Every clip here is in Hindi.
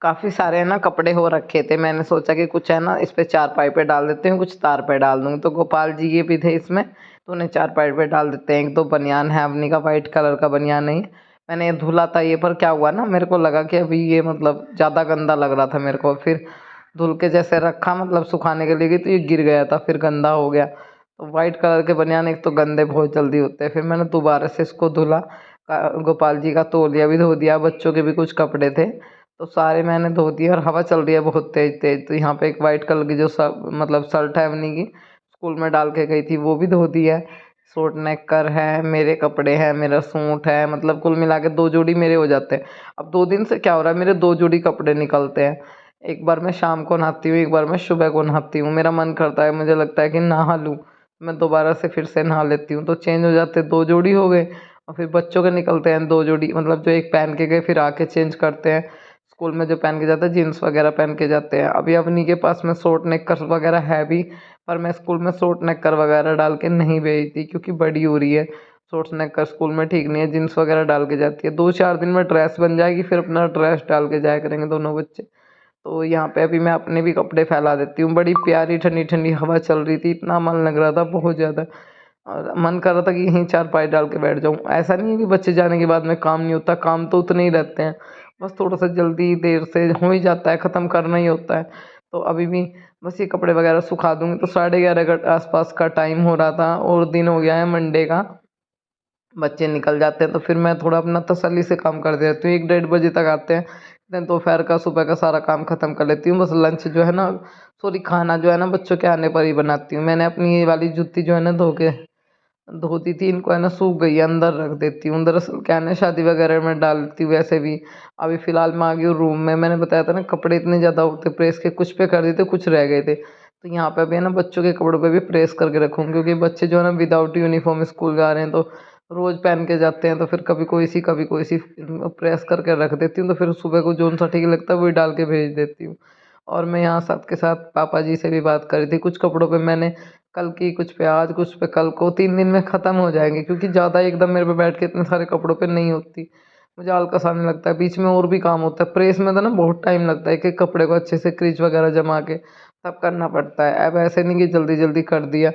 काफ़ी सारे है ना कपड़े हो रखे थे। मैंने सोचा कि कुछ है ना इस पे चारपाई पे डाल देती हूँ, कुछ तार पे डाल दूँगी। तो गोपाल जी ये भी थे इसमें, तो उन्हें चारपाई पे डाल देते हैं। एक दो बनियान है अवनी का, वाइट कलर का बनियान है ये। मैंने ये धुला था ये, पर क्या हुआ ना, मेरे को लगा कि अभी ये मतलब ज़्यादा गंदा लग रहा था मेरे को। फिर धुल के जैसे रखा, मतलब सुखाने के लिए गई तो ये गिर गया था, फिर गंदा हो गया। तो वाइट कलर के बनियान एक तो गंदे बहुत जल्दी होते हैं। फिर मैंने दोबारा से इसको धुला, गोपाल जी का तौलिया भी धो दिया, बच्चों के भी कुछ कपड़े थे तो सारे मैंने धो दिए। और हवा चल रही है बहुत तेज तेज, तो यहाँ पे एक वाइट कलर की जो मतलब शर्ट है अपनी की, स्कूल में डाल के गई थी, वो भी धो दी है। शॉर्ट नेकर है, मेरे कपड़े हैं, मेरा सूट है, मतलब कुल मिला के 2 जोड़ी मेरे हो जाते हैं। अब 2 दिन से क्या हो रहा है, मेरे 2 जोड़ी कपड़े निकलते हैं। एक बार मैं शाम को नहाती हूँ, एक बार मैं सुबह को नहाती हूँ। मेरा मन करता है, मुझे लगता है कि नहा लूँ, मैं दोबारा से फिर से नहा लेती हूँ, तो चेंज हो जाते, 2 जोड़ी हो गए। और फिर बच्चों के निकलते हैं 2 जोड़ी, मतलब जो एक पहन के गए फिर आके चेंज करते हैं। स्कूल में जो पहन के जाते हैं, जीन्स वगैरह पहन के जाते हैं। अभी अपनी के पास में शॉर्ट नेकर वगैरह है भी, पर मैं स्कूल में शॉर्ट नेकर वगैरह डाल के नहीं भेजती, क्योंकि बड़ी हो रही है। शॉर्ट नेकर स्कूल में ठीक नहीं है, जीन्स वगैरह डाल के जाती है। 2-4 दिन में ड्रेस बन जाएगी, फिर अपना ड्रेस डाल के जाया करेंगे दोनों बच्चे। तो यहाँ पे अभी मैं अपने भी कपड़े फैला देती हूँ। बड़ी प्यारी ठंडी ठंडी हवा चल रही थी, इतना मन लग रहा था बहुत ज़्यादा, और मन कर रहा था कि यहीं चारपाई डाल के बैठ जाऊँ। ऐसा नहीं है कि बच्चे जाने के बाद में काम नहीं होता, काम तो उतने ही रहते हैं, बस थोड़ा सा जल्दी देर से हो ही जाता है, ख़त्म करना ही होता है। तो अभी भी बस ये कपड़े वगैरह सुखा दूँगी। तो 11:30 के आसपास का टाइम हो रहा था, और दिन हो गया है मंडे का, बच्चे निकल जाते हैं। तो फिर मैं थोड़ा अपना तसल्ली से काम कर देती हूँ, 1-1:30 बजे तक आते हैं। देन दोपहर का सुबह का सारा काम ख़त्म कर लेती हूँ। बस लंच जो है ना, सॉरी खाना जो है ना, बच्चों के आने पर ही बनाती हूँ। मैंने अपनी ये वाली जूती जो है ना धोती थी, इनको है ना सूख गई है, अंदर रख देती हूँ। दरअसल क्या है ना, शादी वगैरह में डालती हूँ वैसे भी। अभी फ़िलहाल मैं आ गई हूँ रूम में। मैंने बताया था ना, कपड़े इतने ज़्यादा होते प्रेस के, कुछ पे कर देते, कुछ रह गए थे। तो यहाँ पे अभी है ना बच्चों के कपड़ों पे भी प्रेस करके रखूँगी, क्योंकि बच्चे जो है ना विदाउट यूनिफॉर्म स्कूल जा रहे हैं, तो रोज़ पहन के जाते हैं। तो फिर कभी कोई सी प्रेस करके रख देती हूँ, तो फिर सुबह को जो सा ठीक लगता है वही डाल के भेज देती हूँ। और मैं यहाँ साथ के साथ पापा जी से भी बात करी थी, कुछ कपड़ों पे मैंने कल की, कुछ पे आज, कुछ पे कल को, 3 दिन में ख़त्म हो जाएंगे, क्योंकि ज़्यादा एकदम मेरे पे बैठ के इतने सारे कपड़ों पे नहीं होती। मुझे आलस आने लगता है, बीच में और भी काम होता है। प्रेस में तो ना बहुत टाइम लगता है, एक कपड़े को अच्छे से क्रीज वगैरह जमा के तब करना पड़ता है। अब ऐसे नहीं कि जल्दी जल्दी कर दिया।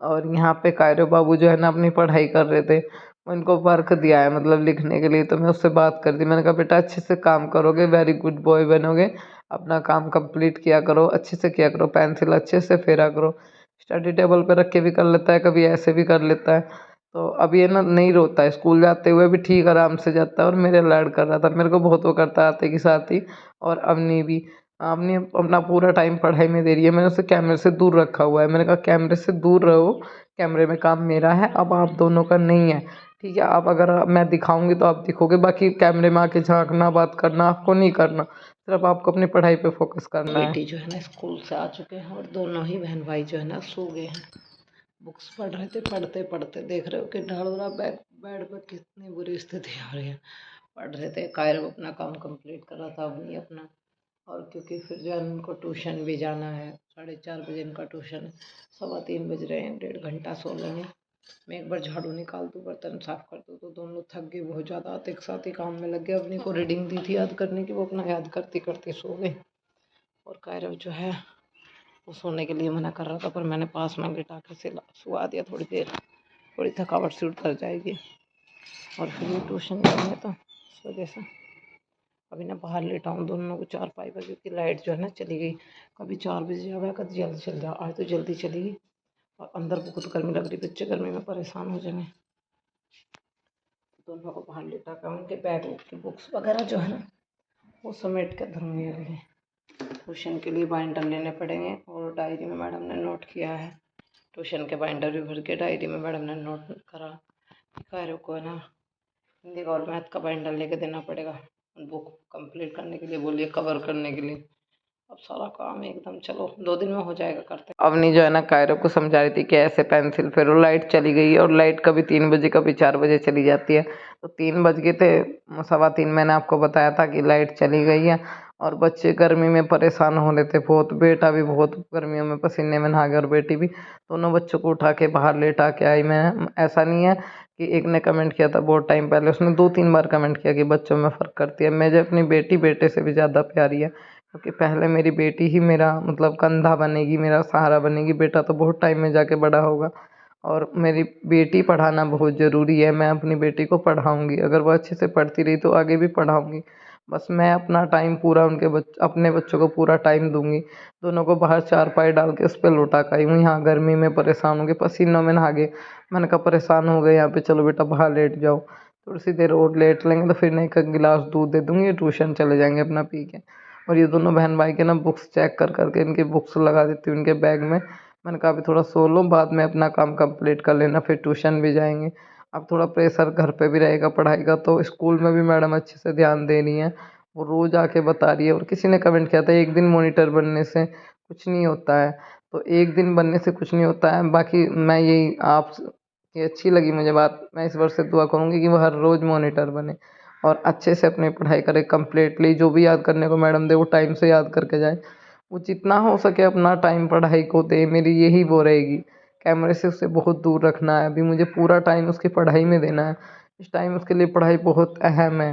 और यहाँ पे कायरो बाबू जो है ना अपनी पढ़ाई कर रहे थे, उनको वर्क दिया है मतलब लिखने के लिए। तो मैं उससे बात कर दी, मैंने कहा बेटा अच्छे से काम करोगे, वेरी गुड बॉय बनोगे, अपना काम कंप्लीट किया करो, अच्छे से किया करो, पेंसिल अच्छे से फेरा करो। स्टडी टेबल पे रख के भी कर लेता है, कभी ऐसे भी कर लेता है। तो अब ये ना नहीं रोता है, स्कूल जाते हुए भी ठीक आराम से जाता है। और मेरे लाड कर रहा था, मेरे को बहुत वो करता है आते के साथ ही। और अवनी भी, अवनी अपना पूरा टाइम पढ़ाई में दे रही है। मैंने उसे कैमरे से दूर रखा हुआ है, मैंने कहा कैमरे से दूर रहो, कैमरे में काम मेरा है, अब आप दोनों का नहीं है, ठीक है। आप अगर मैं दिखाऊंगी तो आप दिखोगे, बाकी कैमरे में आके झांकना, बात करना आपको नहीं करना, सिर्फ आपको अपनी पढ़ाई पे फोकस करना है। बेटी जो है ना स्कूल से आ चुके हैं, और दोनों ही बहन भाई जो है ना सो गए हैं। बुक्स पढ़ रहे थे, पढ़ते पढ़ते देख रहे हो कि ढाढ़ोरा बेड पर कितनी बुरी स्थिति हो रही है। पढ़ रहे थे, कायरो अपना काम कंप्लीट कर रहा था, अपनी अपना। और क्योंकि फिर जो है उनको ट्यूशन भी जाना है, 4:30 बजे इनका ट्यूशन है, 3:15 बज रहे हैं, 1.5 घंटा सो लेंगे। मैं एक बार झाड़ू निकाल दूँ, बर्तन साफ कर दूँ, तो दोनों थक गए बहुत ज़्यादा, आते एक साथ ही काम में लग गए। अपनी को रीडिंग दी थी याद करने की, वो अपना याद करती करती सो गई। और कायरव जो है वो सोने के लिए मना कर रहा था, पर मैंने पास में लिटा के सुला दिया थोड़ी देर, थोड़ी थकावट से उतर जाएगी। और फिर ये ट्यूशन जाएंगे, तो इस वजह से अभी ना बाहर लेटा हूँ दोनों को चारपाई पर, क्योंकि लाइट जो है ना चली गई, कभी 4 बजे जाओ, कभी जल्दी चल जाओ। आज तो जल्दी चली गई, और अंदर बहुत गर्मी लग रही, बच्चे गर्मी में परेशान हो जाएंगे। दोनों को बाहर लेटा कर उनके बैग की बुक्स वगैरह जो है ना वो समेट के धरूँगी। अगले ट्यूशन के लिए बाइंडर लेने पड़ेंगे, और डायरी में मैडम ने नोट किया है, ट्यूशन के बाइंडर भी भर के डायरी में मैडम ने नोट करा। कायरो को है ना हिंदी और मैथ का बाइंडर लेके देना पड़ेगा, बुक कंप्लीट करने के लिए बोलिए, कवर करने के लिए। अब सारा काम एकदम, चलो 2 दिन में हो जाएगा, करते। अवनी जो है ना कायरो को समझा रही थी कि ऐसे पेंसिल फेरो, लाइट चली गई है, और लाइट कभी 3 बजे कभी 4 बजे चली जाती है। तो 3 बज गए थे, 3:15 मैंने आपको बताया था कि लाइट चली गई है। और बच्चे गर्मी में परेशान हो रहे थे बहुत, बेटा भी बहुत गर्मियों में पसीने में नहा गया, और बेटी भी, दोनों बच्चों को उठा के बाहर लेटा के आई मैं। ऐसा नहीं है कि एक ने कमेंट किया था बहुत टाइम पहले, उसने 2-3 बार कमेंट किया कि बच्चों में फ़र्क करती है। मुझे अपनी बेटी बेटे से भी ज़्यादा प्यारी है, क्योंकि पहले मेरी बेटी ही मेरा मतलब कंधा बनेगी, मेरा सहारा बनेगी। बेटा तो बहुत टाइम में जाके बड़ा होगा, और मेरी बेटी पढ़ाना बहुत ज़रूरी है। मैं अपनी बेटी को पढ़ाऊँगी, अगर वो अच्छे से पढ़ती रही तो आगे भी पढ़ाऊँगी। बस मैं अपना टाइम पूरा अपने बच्चों को पूरा टाइम दूँगी। दोनों को बाहर चारपाई डाल के उस पे लौटा के आई हूँ। यहाँ गर्मी में परेशान हो गए, पसीनों में नहा गए। मैंने कहा परेशान हो गए यहाँ पे, चलो बेटा बाहर लेट जाओ। थोड़ी सी देर और लेट लेंगे तो फिर नहीं, एक गिलास दूध दे दूँगी, ट्यूशन चले जाएंगे अपना पी के। और ये दोनों बहन भाई के ना बुक्स चेक कर करके इनकी बुक्स लगा देती हूँ इनके बैग में। मैंने कहा अभी थोड़ा सो लो, बाद में अपना काम कंप्लीट कर लेना, फिर ट्यूशन भी जाएंगे। अब थोड़ा प्रेशर घर पे भी रहेगा पढ़ाई का, तो स्कूल में भी मैडम अच्छे से ध्यान दे रही हैं, वो रोज़ आके बता रही है। और किसी ने कमेंट किया था एक दिन मॉनिटर बनने से कुछ नहीं होता है, तो एक दिन बनने से कुछ नहीं होता है। बाकी मैं यही आप ये अच्छी लगी मुझे बात, मैं इस वर्ष से दुआ करूँगी कि वो हर रोज़ मॉनिटर बने और अच्छे से अपनी पढ़ाई करे कंप्लीटली। जो भी याद करने को मैडम दे वो टाइम से याद करके जाए। वो जितना हो सके अपना टाइम पढ़ाई को दे, मेरी यही वो रहेगी। कैमरे से उसे बहुत दूर रखना है, अभी मुझे पूरा टाइम उसकी पढ़ाई में देना है। इस टाइम उसके लिए पढ़ाई बहुत अहम है।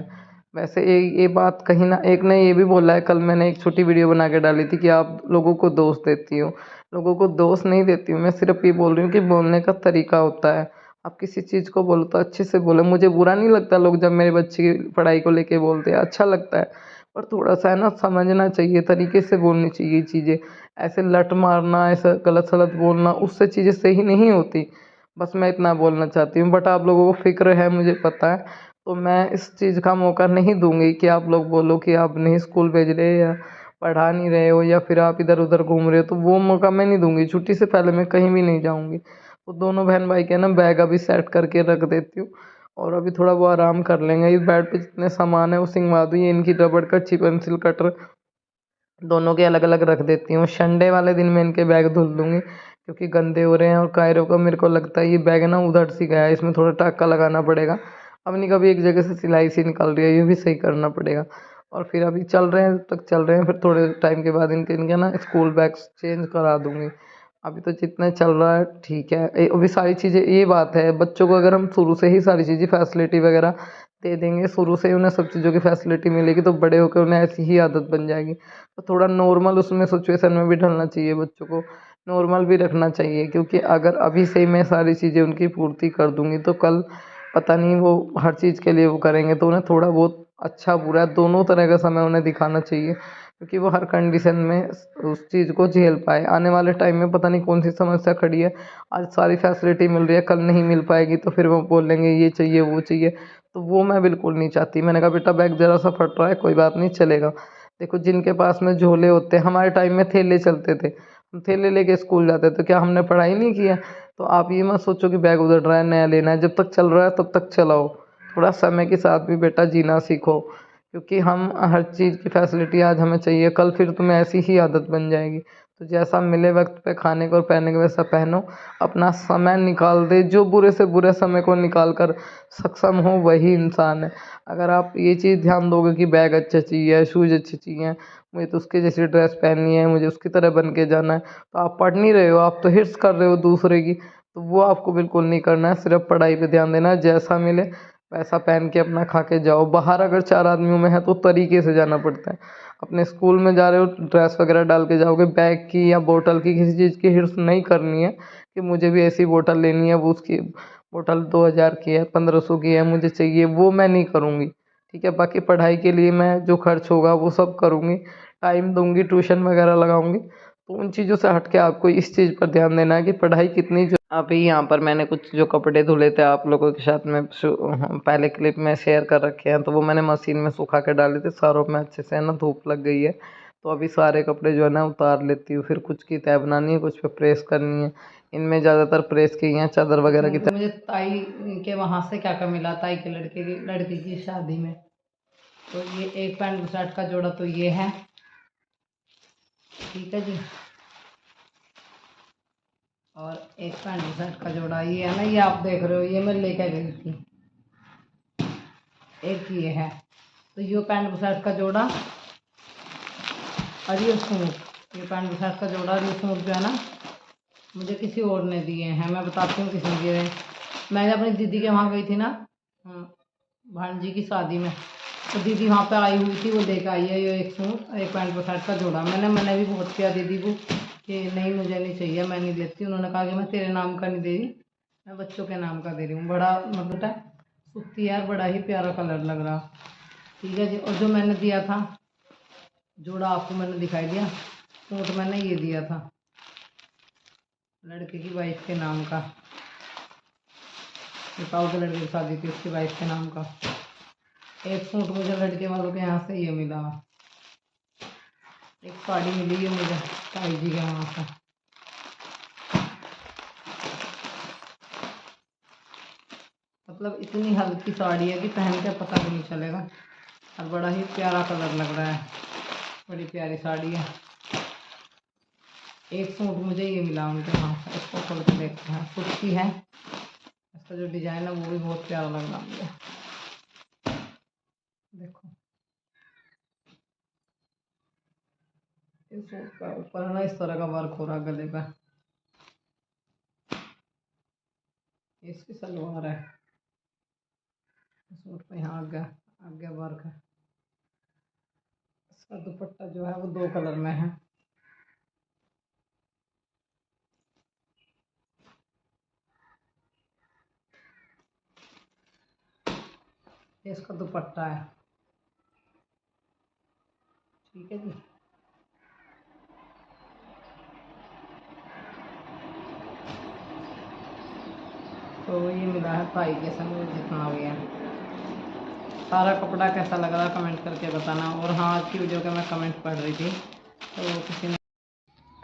वैसे ये बात कहीं ना एक ने ये भी बोला है, कल मैंने एक छोटी वीडियो बना के डाली थी कि आप लोगों को दोष देती हो। लोगों को दोष नहीं देती हूँ, मैं सिर्फ ये बोल रही हूँ कि बोलने का तरीका होता है। आप किसी चीज़ को बोलो तो अच्छे से बोलो। मुझे बुरा नहीं लगता लोग जब मेरे बच्चे की पढ़ाई को लेके बोलते हैं, अच्छा लगता है। पर थोड़ा सा है ना, समझना चाहिए, तरीके से बोलनी चाहिए चीज़ें। ऐसे लट मारना, ऐसा गलत सलत बोलना, उससे चीज़ें सही नहीं होती। बस मैं इतना बोलना चाहती हूँ। बट आप लोगों को फ़िक्र है मुझे पता है, तो मैं इस चीज़ का मौका नहीं दूँगी कि आप लोग बोलो कि आप नहीं स्कूल भेज रहे या पढ़ा नहीं रहे हो या फिर आप इधर-उधर घूम रहे हो, तो वो मौका मैं नहीं दूँगी। छुट्टी से पहले मैं कहीं भी नहीं जाऊँगी। तो दोनों बहन भाई के ना बैग अभी सेट करके रख देती हूँ, और अभी थोड़ा वो आराम कर लेंगे। इस बेड पे जितने सामान है वो सिंगवा दूँ। ये इनकी रबड़ कच्ची पेंसिल कटर दोनों के अलग अलग रख देती हूँ। संडे वाले दिन मैं इनके बैग धुल दूँगी, क्योंकि गंदे हो रहे हैं। और कायरों का मेरे को लगता है ये बैग ना उधड़ सी गया है, इसमें थोड़ा टाका लगाना पड़ेगा। अब नहीं कभी एक जगह से सिलाई सी निकल रही है, ये भी सही करना पड़ेगा। और फिर अभी चल रहे हैं, तक चल रहे हैं, फिर थोड़े टाइम के बाद इनके ना स्कूल बैग्स चेंज करा दूँगी। अभी तो जितना चल रहा है ठीक है। अभी सारी चीज़ें, ये बात है, बच्चों को अगर हम शुरू से ही सारी चीज़ें फैसिलिटी वगैरह दे देंगे, शुरू से ही उन्हें सब चीज़ों की फैसिलिटी मिलेगी, तो बड़े होकर उन्हें ऐसी ही आदत बन जाएगी। तो थोड़ा नॉर्मल उसमें सिचुएशन में भी ढलना चाहिए, बच्चों को नॉर्मल भी रखना चाहिए। क्योंकि अगर अभी से ही मैं सारी चीज़ें उनकी पूर्ति कर दूँगी तो कल पता नहीं वो हर चीज़ के लिए वो करेंगे। तो उन्हें थोड़ा बहुत अच्छा बुरा दोनों तरह का समय उन्हें दिखाना चाहिए, क्योंकि वो हर कंडीशन में उस चीज़ को झेल पाए। आने वाले टाइम में पता नहीं कौन सी समस्या खड़ी है, आज सारी फैसिलिटी मिल रही है, कल नहीं मिल पाएगी, तो फिर वो बोलेंगे ये चाहिए वो चाहिए। तो वो मैं बिल्कुल नहीं चाहती। मैंने कहा बेटा बैग ज़रा सा फट रहा है, कोई बात नहीं, चलेगा। देखो जिनके पास में झोले होते हैं, हमारे टाइम में थैले चलते थे, हम थैले लेके स्कूल जाते थे, क्या हमने पढ़ाई नहीं किया? तो आप ये मत सोचो कि बैग उधड़ रहा है नया लेना है, जब तक चल रहा है तब तक चलाओ। थोड़ा समय के साथ भी बेटा जीना सीखो, क्योंकि हम हर चीज़ की फैसिलिटी आज हमें चाहिए, कल फिर तुम्हें ऐसी ही आदत बन जाएगी। तो जैसा मिले वक्त पे खाने को और पहनने को वैसा पहनो, अपना समय निकाल दे। जो बुरे से बुरे समय को निकाल कर सक्षम हो वही इंसान है। अगर आप ये चीज़ ध्यान दोगे कि बैग अच्छा चाहिए, शूज़ अच्छे चाहिए, मुझे तो उसके जैसी ड्रेस पहननी है, मुझे उसकी तरह बन के जाना है, तो आप पढ़ नहीं रहे हो, आप तो हिर्स कर रहे हो दूसरे की। तो वो आपको बिल्कुल नहीं करना है, सिर्फ पढ़ाई पे ध्यान देना है। जैसा मिले वैसा पहन के अपना खा के जाओ। बाहर अगर 4 आदमियों में है तो तरीके से जाना पड़ता है। अपने स्कूल में जा रहे हो, ड्रेस वगैरह डाल के जाओगे, बैग की या बोतल की किसी चीज़ की हिर्स नहीं करनी है कि मुझे भी ऐसी बोतल लेनी है, वो उसकी बोतल 2000 की है, 1500 की है, मुझे चाहिए, वो मैं नहीं करूँगी। ठीक है, बाकी पढ़ाई के लिए मैं जो खर्च होगा वो सब करूँगी, टाइम दूँगी, ट्यूशन वगैरह लगाऊँगी। तो उन चीज़ों से हट के आपको इस चीज़ पर ध्यान देना है कि पढ़ाई कितनी ज अभी यहाँ पर मैंने कुछ जो कपड़े धुले थे आप लोगों के साथ में पहले क्लिप में शेयर कर रखे हैं, तो वो मैंने मशीन में सुखा के डाले थे। सारों में अच्छे से है ना धूप लग गई है, तो अभी सारे कपड़े जो है ना उतार लेती हूँ। फिर कुछ की तह बनानी है, कुछ पे प्रेस करनी है। इनमें ज़्यादातर प्रेस की हैं, चादर वगैरह की मुझे ताई के वहाँ से क्या क्या मिला, ताई के लड़के की शादी में। तो ये एक पैंट शर्ट का जोड़ा तो ये है, ठीक है जी। और एक पैंट शर्ट का जोड़ा ये है ना, ये आप देख रहे हो, ये मैं लेकर गई थी। एक ये है, तो ये पैंट शर्ट का जोड़ा और ये सूट, ये पैंट शर्ट का जोड़ा और ये सूट जो है ना मुझे किसी और ने दिए हैं। मैं बताती हूँ किसने दिए हैं। मैं अपनी दीदी के वहाँ गई थी ना, भांजी की शादी में, तो दीदी वहाँ पे आई हुई थी, वो लेकर आई है ये एक सूट, एक पैंट शर्ट का जोड़ा। मैंने भी बहुत किया दीदी को कि नहीं मुझे नहीं चाहिए, मैं नहीं लेती। उन्होंने कहा कि मैं तेरे नाम का नहीं दे रही, मैं बच्चों के नाम का दे रही हूँ। बड़ा मतलब है सूती यार, बड़ा ही प्यारा कलर लग रहा। ठीक है जी। और जो मैंने दिया था जोड़ा, आपको मैंने दिखाई दिया, सूट मैंने ये दिया था लड़के की वाइफ के नाम का, ताऊ के लड़के की शादी थी, उसकी वाइफ के नाम का। एक सूट मुझे लड़के वालों के यहाँ से ये मिला, एक साड़ी मिली है मुझे ताई जी के वहाँ से। मतलब इतनी हल्की साड़ी है कि पहन के पता भी नहीं चलेगा, और बड़ा ही प्यारा कलर लग रहा है, बड़ी प्यारी साड़ी है। एक सूट मुझे ये मिला उनके वहाँ से, इसको खोल के देखते हैं। सूती है, इसका जो डिजाइन है वो भी बहुत प्यारा लग रहा मुझे। देखो इस सूट का ऊपर है ना इस तरह का वर्क हो रहा गले पे, इसकी सलवार है, सूट पे यहाँ आगे वर्क है। इसका दुपट्टा जो है वो 2 कलर में है। इसका दुपट्टा है। ठीक है जी। तो ये मिला है भाई के संग जितना भी है। सारा कपड़ा कैसा लग रहा कमेंट करके बताना। और हाँ, आज की वीडियो के मैं कमेंट पढ़ रही थी, तो किसी ने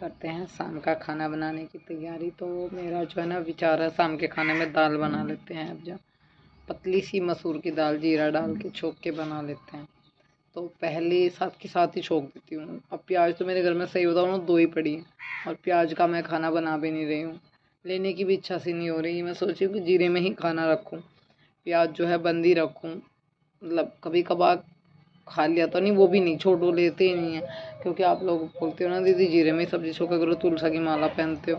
करते हैं शाम का खाना बनाने की तैयारी। तो मेरा जो है ना विचार है, शाम के खाने में दाल बना लेते हैं। अब जो पतली सी मसूर की दाल जीरा डाल के छोंक के बना लेते हैं। तो पहले साथ के साथ ही छोंक देती हूँ। अब प्याज तो मेरे घर में सही होता है 2 ही पड़ी है, और प्याज का मैं खाना बना भी नहीं रही हूँ, लेने की भी इच्छा सी नहीं हो रही। मैं सोची कि जीरे में ही खाना रखूँ, प्याज जो है बंद ही रखूँ। मतलब कभी कभार खा लिया तो नहीं, वो भी नहीं, छोटू लेते ही नहीं है, क्योंकि आप लोग बोलते हो ना दीदी जीरे में सब्जी छोका करो, तुलसा की माला पहनते हो,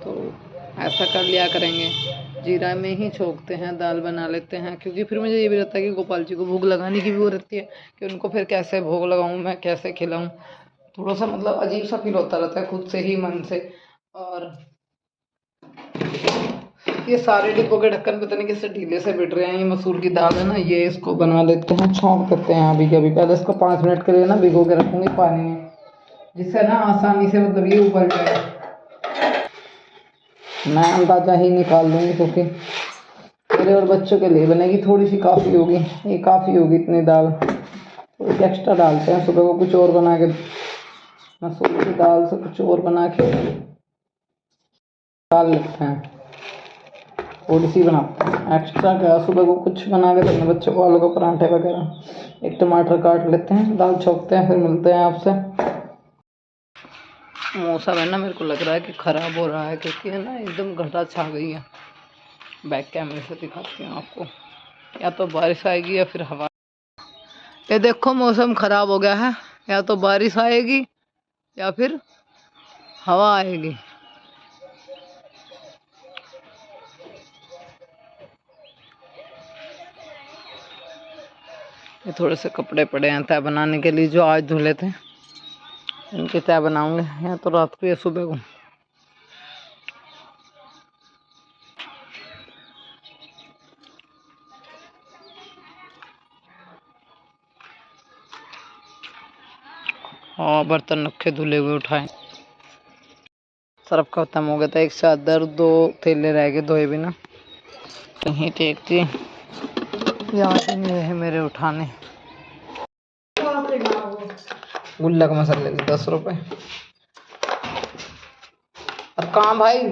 तो ऐसा कर लिया करेंगे, जीरा में ही छोंकते हैं, दाल बना लेते हैं। क्योंकि फिर मुझे ये भी रहता है कि गोपाल जी को भोग लगाने की भी वो रहती है कि उनको फिर कैसे भोग लगाऊं, मैं कैसे खिलाऊं। थोड़ा सा मतलब अजीब सा फील होता रहता है खुद से ही, मन से। और ये सारे डिब्बों के ढक्कन पता नहीं किससे ढीले से बिट रहे हैं। ये मसूर की दाल है ना, ये इसको बना लेते हैं, छोंक देते हैं अभी के अभी। पहले इसको 5 मिनट के लिए ना भिगो के रखूंगी पानी में, जिससे ना आसानी से मतलब ये उबल जाए। मैं अंदाजा ही निकाल लूँगी, क्योंकि मेरे और बच्चों के लिए बनेगी, थोड़ी सी काफ़ी होगी, ये काफ़ी होगी इतनी दाल। तो एक्स्ट्रा डालते हैं, सुबह को कुछ और बना के, मसूर की दाल से कुछ और बना के डाल लेते हैं, थोड़ी सी बनाते हैं एक्स्ट्रा। क्या सुबह को कुछ बना के देंगे बच्चों को, आलू का पराठे वगैरह। एक टमाटर काट लेते हैं, दाल छोंकते हैं, फिर मिलते हैं आपसे। मौसम है ना, मेरे को लग रहा है कि ख़राब हो रहा है, क्योंकि है ना एकदम घटा छा गई है। बैक कैमरे से दिखाती हूँ आपको, या तो बारिश आएगी या फिर हवा। ये देखो मौसम ख़राब हो गया है, या तो बारिश आएगी या फिर हवा आएगी। ये थोड़े से कपड़े पड़े हैं तय बनाने के लिए, जो आज धुले थे, इनकी तय बनाऊंगे, या तो रात को या सुबह को। और बर्तन रखे धुले हुए उठाए, सर्फ खत्म हो गया था, एक चादर 2 थैले रह गए धोए बिना, कहीं टेकती याद नहीं रहे मेरे उठाने। गुल्लक मसाले 10 रुपए। और कहाँ भाई